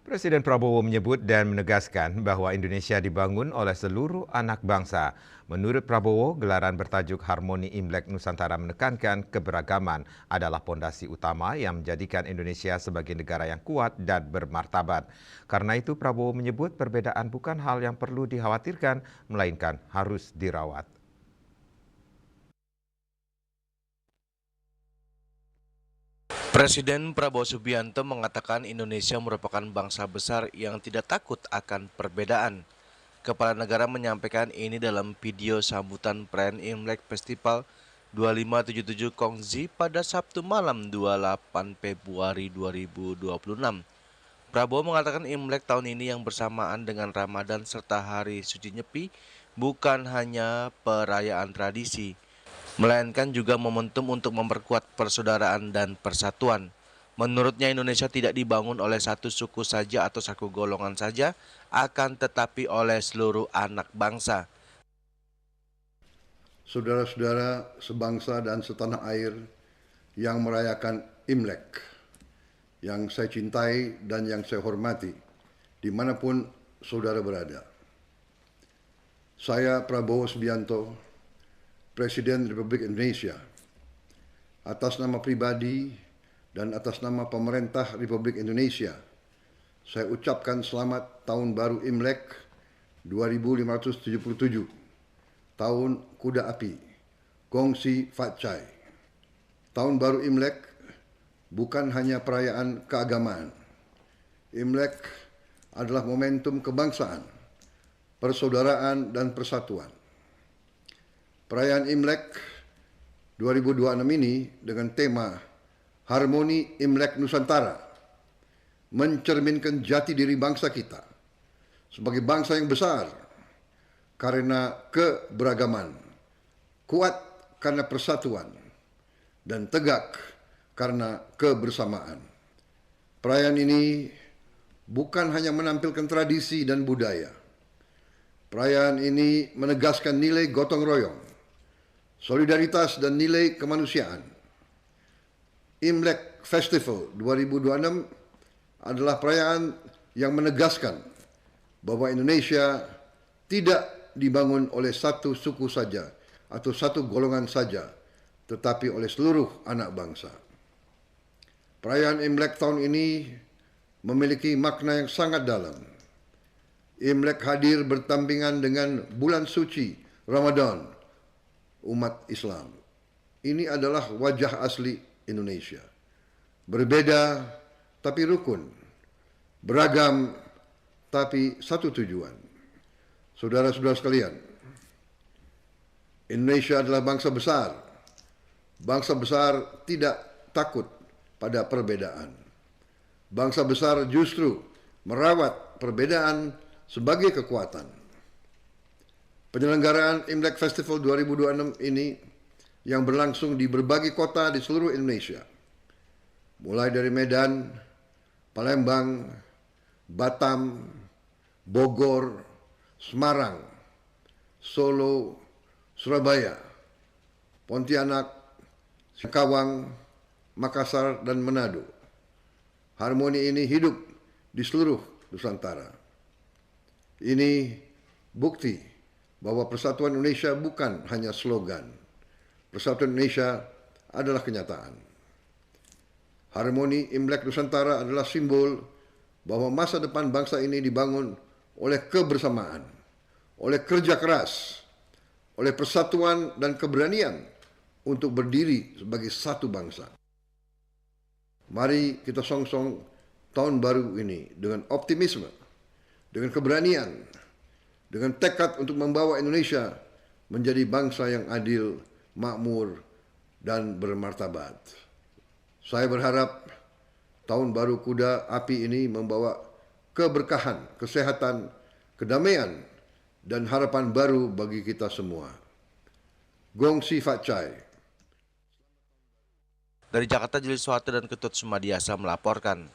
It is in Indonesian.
Presiden Prabowo menyebut dan menegaskan bahwa Indonesia dibangun oleh seluruh anak bangsa. Menurut Prabowo, gelaran bertajuk Harmoni Imlek Nusantara menekankan keberagaman adalah pondasi utama yang menjadikan Indonesia sebagai negara yang kuat dan bermartabat. Karena itu, Prabowo menyebut perbedaan bukan hal yang perlu dikhawatirkan, melainkan harus dirawat. Presiden Prabowo Subianto mengatakan Indonesia merupakan bangsa besar yang tidak takut akan perbedaan. Kepala negara menyampaikan ini dalam video sambutan perayaan Imlek Festival 2577 Kongzi pada Sabtu malam 28 Februari 2026. Prabowo mengatakan Imlek tahun ini yang bersamaan dengan Ramadan serta Hari Suci Nyepi bukan hanya perayaan tradisi, melainkan juga momentum untuk memperkuat persaudaraan dan persatuan. Menurutnya Indonesia tidak dibangun oleh satu suku saja atau satu golongan saja, akan tetapi oleh seluruh anak bangsa. Saudara-saudara sebangsa dan setanah air yang merayakan Imlek, yang saya cintai dan yang saya hormati, dimanapun saudara berada. Saya Prabowo Subianto, Presiden Republik Indonesia, atas nama pribadi dan atas nama pemerintah Republik Indonesia, saya ucapkan selamat Tahun Baru Imlek 2577, Tahun Kuda Api, Kongsi Fat Chai. Tahun Baru Imlek bukan hanya perayaan keagamaan. Imlek adalah momentum kebangsaan, persaudaraan, dan persatuan. Perayaan Imlek 2026 ini dengan tema Harmoni Imlek Nusantara mencerminkan jati diri bangsa kita sebagai bangsa yang besar karena keberagaman, kuat karena persatuan, dan tegak karena kebersamaan. Perayaan ini bukan hanya menampilkan tradisi dan budaya. Perayaan ini menegaskan nilai gotong royong, solidaritas, dan nilai kemanusiaan. Imlek Festival 2026 adalah perayaan yang menegaskan bahwa Indonesia tidak dibangun oleh satu suku saja atau satu golongan saja, tetapi oleh seluruh anak bangsa. Perayaan Imlek tahun ini memiliki makna yang sangat dalam. Imlek hadir berdampingan dengan bulan suci Ramadan umat Islam. Ini adalah wajah asli Indonesia. Berbeda tapi rukun, beragam tapi satu tujuan. Saudara-saudara sekalian, Indonesia adalah bangsa besar. Bangsa besar tidak takut pada perbedaan. Bangsa besar justru merawat perbedaan sebagai kekuatan. Penyelenggaraan Imlek Festival 2026 ini yang berlangsung di berbagai kota di seluruh Indonesia, mulai dari Medan, Palembang, Batam, Bogor, Semarang, Solo, Surabaya, Pontianak, Singkawang, Makassar, dan Manado. Harmoni ini hidup di seluruh Nusantara. Ini bukti bahwa persatuan Indonesia bukan hanya slogan. Persatuan Indonesia adalah kenyataan. Harmoni Imlek Nusantara adalah simbol bahwa masa depan bangsa ini dibangun oleh kebersamaan, oleh kerja keras, oleh persatuan dan keberanian untuk berdiri sebagai satu bangsa. Mari kita song-song tahun baru ini dengan optimisme, dengan keberanian, dengan tekad untuk membawa Indonesia menjadi bangsa yang adil, makmur, dan bermartabat. Saya berharap tahun baru kuda api ini membawa keberkahan, kesehatan, kedamaian, dan harapan baru bagi kita semua. Gongsi Fat Chai. Dari Jakarta, Julius Suharto dan Ketut Sumadiasa melaporkan.